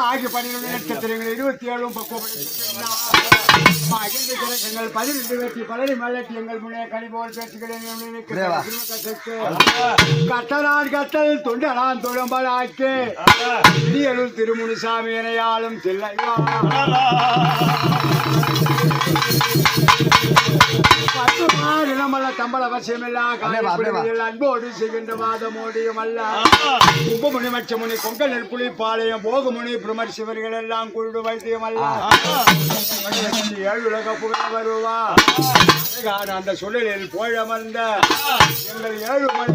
ஆகி 12 நட்சத்திரங்கள் 27 பக்குவங்கள் 12 வெற்றி பலரி மலட்டியங்கள் முன்னே கனிபோல் பேச்சுகிறேன் கத்தனான் கத்தல் தொண்டனான் தொழம்பல் ஆக்கே இடியலுள் திருமுனிசாமி எனையாளும் செல்லையா தம்பள அவசியமில்லா அன்போடு செய்கின்ற வாதமோடியும் அல்ல உபமுனி மச்சமுனி கொங்கல் நெற்புலி பாளையம் போகமுனி பிரமர் சிவர்கள் எல்லாம் குருடு வைத்தியம் அல்ல ஏழுலக புகழ வருவா அந்த சொல்லில் போழமர்ந்த எங்கள் 7 மணி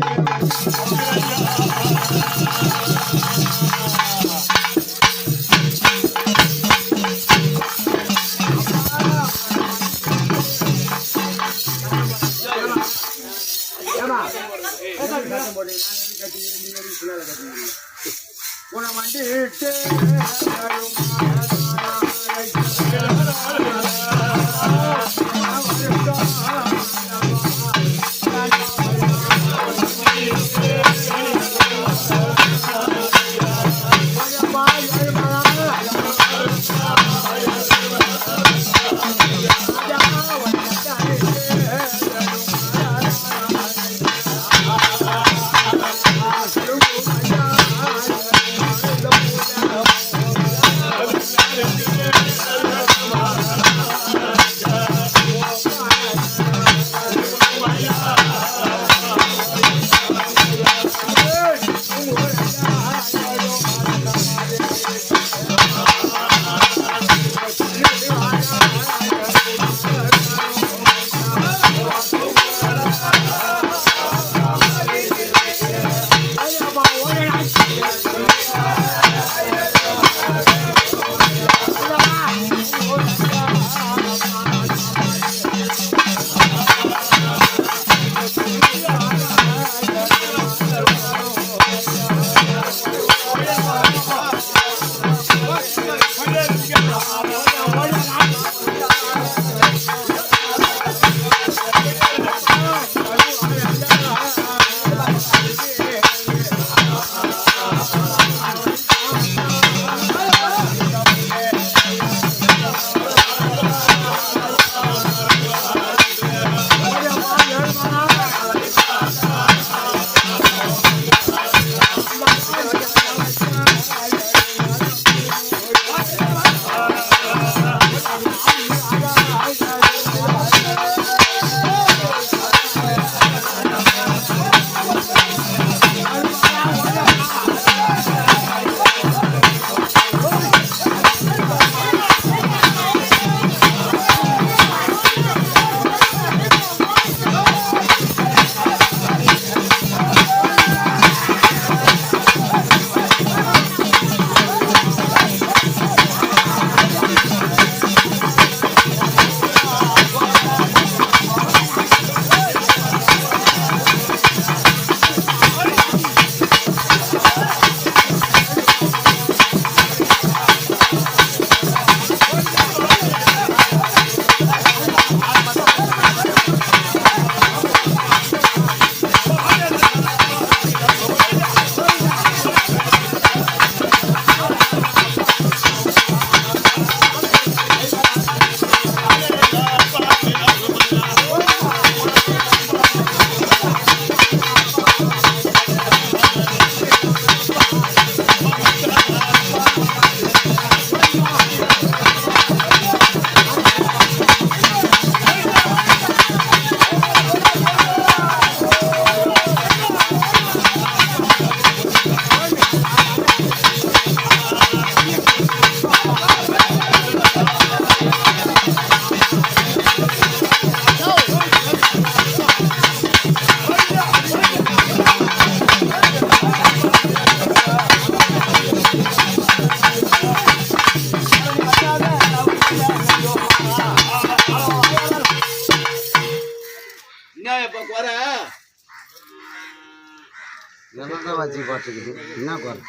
வச்சு பார்த்துக்குது என்ன குறை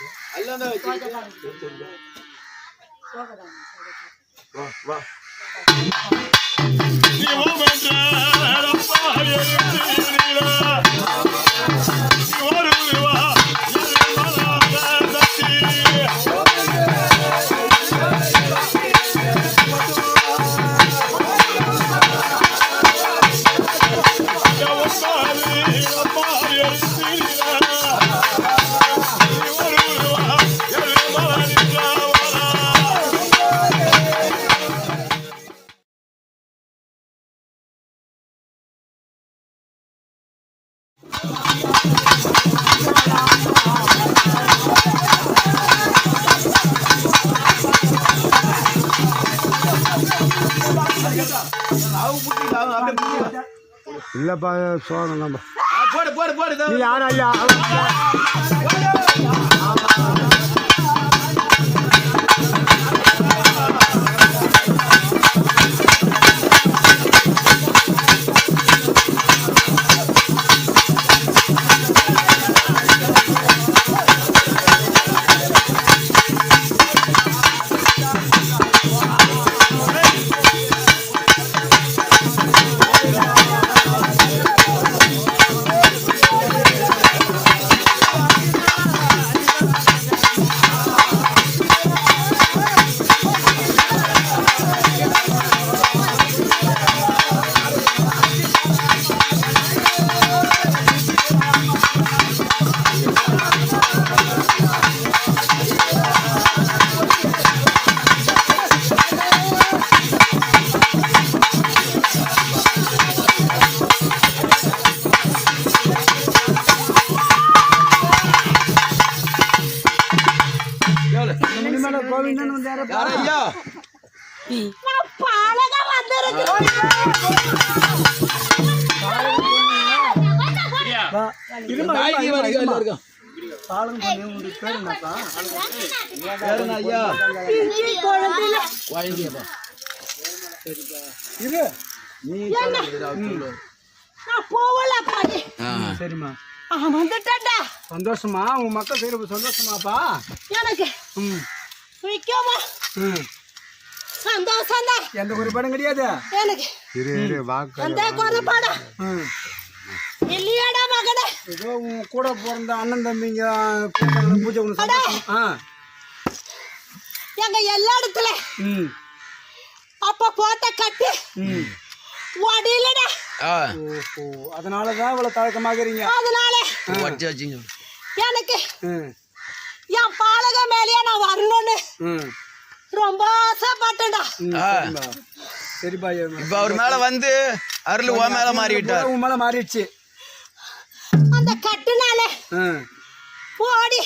வா இல்லப்பா சோகம் நம்ம போடு போடு போடு யாரும் ஐயா ஐயா சரிம்மா வந்துட்டா சந்தோஷமா உங்க மக்கள் செய்யறது சந்தோஷமாப்பா எனக்கு முக்கியமா சந்தோஷம் தான் எந்த குறைபாடும் கிடையாது எனக்கு எந்த குறைபாடும் இல்லையாடா மகனே ஏதோ உன் கூட பிறந்த அண்ணன் தம்பிங்க பூஜை ஒன்று சந்தோஷம் எங்க எல்லா இடத்துல அப்ப போட்ட கட்டு ஒடியிலடா அதனாலதான் இவ்வளவு தயக்கமாகறீங்க அதனால எனக்கு என் பாலக மேலேயே நான் வரணும்னு ரொம்ப ஆசைப்பட்டேன்டா சரிப்பா இப்ப அவர் மேல வந்து அருள் உன் மேல மாறிட்டார் உன் மேல மாறிடுச்சு அந்த கட்டுனால போடி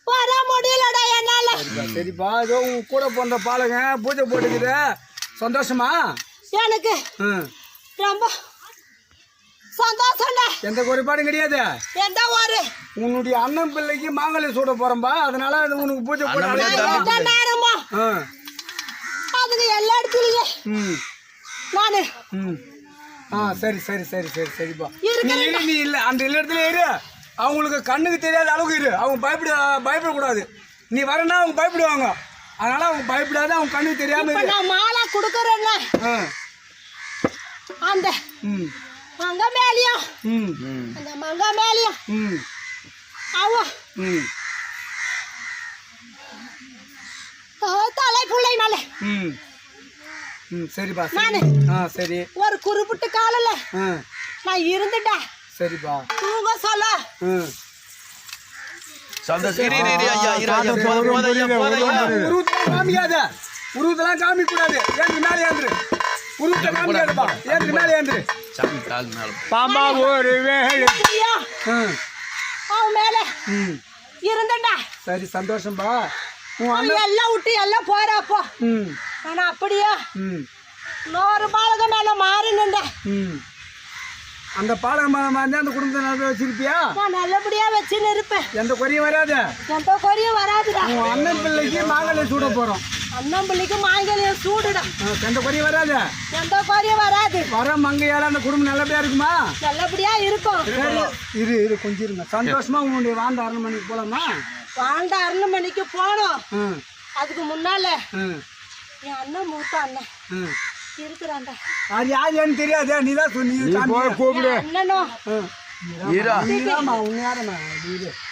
வர முடியலடா என்னால சரிப்பா ஏதோ உன் கூட பிறந்த பாலக பூஜை போட்டுக்கிற சந்தோஷமா எனக்கு ரொம்ப சந்தோஷம்டா எந்த குறைபாடும் கிடையாது எந்த ஒரு உன்னுடைய அண்ணன் பிள்ளைக்கு மாங்கல்யம் சூட போறம்பா அதனால உனக்கு பூஜை போட நேரமா அதுக்கு எல்லா இடத்துலயும் நானு சரி சரி சரி சரி சரிப்பா நீ இல்ல அந்த இடத்துல இரு அவங்களுக்கு கண்ணுக்கு தெரியாத அளவுக்கு இரு அவங்க பயப்படக்கூடாது நீ வரனா அவங்க பயப்படுவாங்க அதனால அவங்க பயப்படாத அவங்க கண்ணுக்கு தெரியாம நான் மாலை கொடுக்கறேன்னா அந்த மங்க மேலியும் அந்த மங்க மேலியும் அவ தலை புள்ளை மேல சரிப்பா சரி ஒரு குறிப்பிட்ட காலையில நான் இருந்துட்டா சரிப்பா தூங்க சொல்ல காமிக்காத உருவத்தெல்லாம் காமிக்க கூடாது ஏன் மேலே ஏந்துரு உருவத்தை காமிக்காதப்பா ஏன் மேலே ஏந்துரு பாம்பா ஒரு வேலை அவன் மேல இருந்தண்டா சரி சந்தோஷம்பா எல்லாம் விட்டு எல்லாம் போறப்போ ஆனா அப்படியா இன்னொரு பாலக மேல மாறினண்டா அந்த பாலக மேல மாறி அந்த குடும்பத்தை நல்லா வச்சிருப்பியா நான் நல்லபடியா வச்சுன்னு இருப்பேன் எந்த குறையும் வராது எந்த குறையும் வராதுடா உன் அண்ணன் பிள்ளைக்கு மாங்கல்யம் சூட போறோம் அண்ணன் பிள்ளைக்கு மாங்கல்யம் சூடுடா எந்த குறையும் வராது எந்த குறையும் வராது வர மங்கையால அந்த குடும்பம் நல்லபடியா இருக்குமா நல்லபடியா இருக்கும் இரு இரு கொஞ்சம் இருங்க சந்தோஷமா உன்னுடைய வாழ்ந்த அரண்மனைக்கு போலாமா வாழ்ந்த அரண்மனைக்கு போனோம் அதுக்கு முன்னால என் அண்ணன் மூத்த அண்ணன் இருக்கிறான்டா அது யார் ஏன்னு தெரியாது நீ தான் சொன்னி கூப்பிடு அண்ணனும் ஹீரோ உண்மையாரண்ணா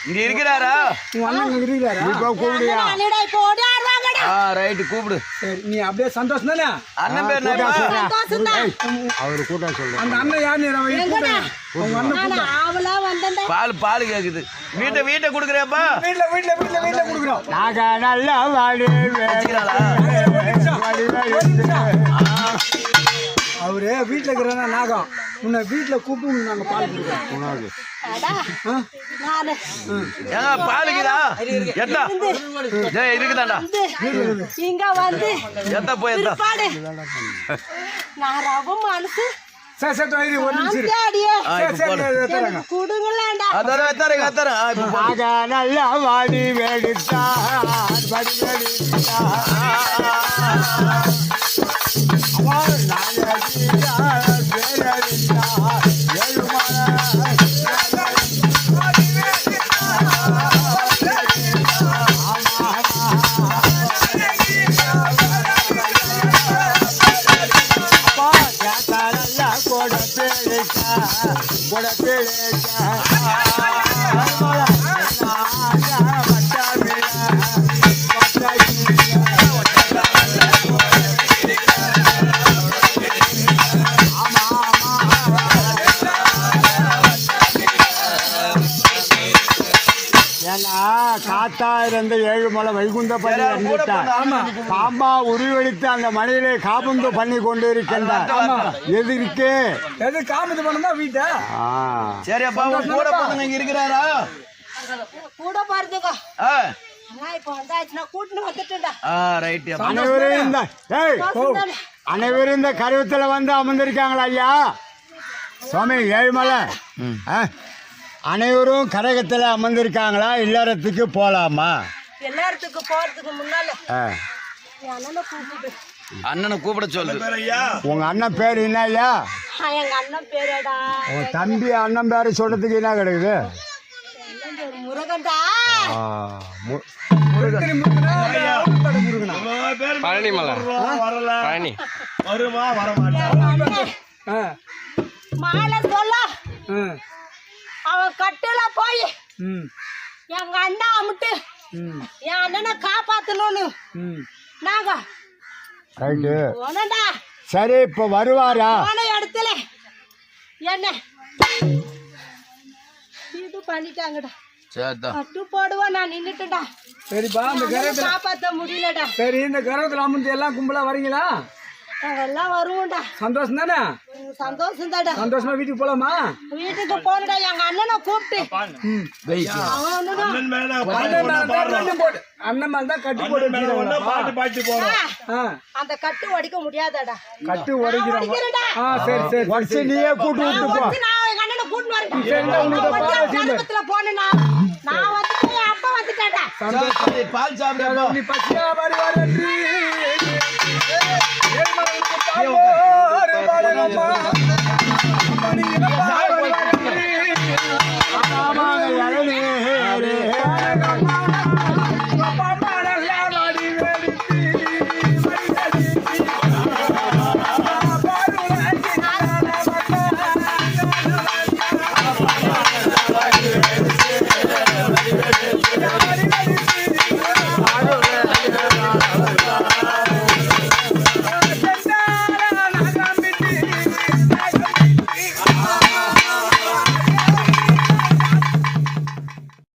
இங்க இருக்கிறாரா உங்க அண்ணன் இருக்கிறாரா கூப்பிடுயா அண்ணடா இப்போ ஓடியாடுவாங்கடா ரைட்டு கூப்பிடு சரி நீ அப்படியே சந்தோஷம் தானே அண்ணன் பேர் என்னப்பா சந்தோஷம் தான் அவரு கூட்டம் சொல்லு அந்த அண்ணன் யார் எங்கடா உங்க அண்ணன் நான் ஆவலா வந்தேன்டா பால் கேக்குது வீட்டை குடுக்குறியாப்பா வீட்டுல கொடுக்குறோம் நாங்க நல்லா வாடி வச்சுக்கிறாளா அவரு வீட்டுல இருக்கிறா நாகம் உன்னை வீட்டுல கூப்பிட்டு நாங்க பால் கொடுக்குறோம் அடா நானு ஏங்க பாலுக்குதா எத்தா டேய் இருக்குதாண்டா இங்க வந்து எத்தா போய் எத்தா பாடு நான் ரவ மனசு சரி சரி வைரி ஒரு நிமிஷம் இரு. அடியே சரி சரி தரேங்க எனக்கு குடுங்களாண்டா அதர எத்தறேன் இப்போ நாங்க நல்லா வாடி வேடித்தா வாடி வேடித்தா காத்தா இருந்த ஏழுமலை வைகுந்த பண்ணி இறந்துட்டான் பாம்பா உருவெடுத்து அந்த மலையிலே காபந்து பண்ணி கொண்டு இருக்கின்றான் எதிர்க்கு எது காமெடி பண்ணா வீட்டை சரி அப்பா உன் கூட பொண்ணுங்க இங்க இருக்கிறாரா கூட பாருதுக்கோ ஆ நான் இப்போ வந்தாச்சுன்னா கூட்டின்னு வந்துட்டேன்டா ரைட் அனைவரும் இந்த ஏய் சந்தோஷம் அனைவரும் இந்த கருவத்துல வந்து அமர்ந்திருக்காங்களா ஐயா சுவாமி ஏழுமலை அனைவரும் கரகத்துல அமர்ந்திருக்காங்களா இல்லறத்துக்கு போலாமா எல்லாத்துக்கு போறதுக்கு முன்னால என் அண்ணனை கூப்பிட்டு அண்ணனை கூப்பிட சொல்லு உங்க அண்ணன் பேர் என்ன ஐயா எங்க அண்ணன் பேரடா உங்க தம்பி அண்ணன் பேரு சொல்றதுக்கு என்ன கிடைக்குது அண்ணன் பேரு முருகன்டா மாலை சொல்ல அவன் கட்டுல போய் எங்க அண்ணா அமுட்டு என் அண்ணனை காப்பாத்தணும்னு நாங்க ரைட்டு போனடா சரி இப்ப வருவாரா போன இடத்துல என்ன இது பண்ணிட்டாங்கடா சரிதா கட்டு போடுவோம் நான் நின்னுட்டுடா சரிப்பா இந்த கரகத்துல காப்பாத்த முடியலடா சரி இந்த கரகத்துல அமர்ந்து எல்லாம் கும்பலா வரீங்களா நாங்க எல்லாம் வருவோம்டா சந்தோஷம் தானே சந்தோஷம் தாடா சந்தோஷமா வீட்டுக்கு போலாமா வீட்டுக்கு போனடா எங்க அண்ணனை கூப்பிட்டு அவன் ஒண்ணுதான் அண்ணன் மேல தான் கட்டு போட்டு அந்த கட்டு உடைக்க முடியாதடா கட்டு உடைக்கிறோம் உடைக்கிறடா. சரி சரி வரிசை நீயே கூட்டு விட்டு போ நான் எங்க அண்ணனை கூட்டின்னு வரேன் சரிடா, உனக்கு அவன் பால் வந்து ஜனகத்துல போனேனா நான் வந்துட்டு என் அப்பா வந்துட்டான்டா பால் சாப்பிடுறா நீ பச்சையா வருவார்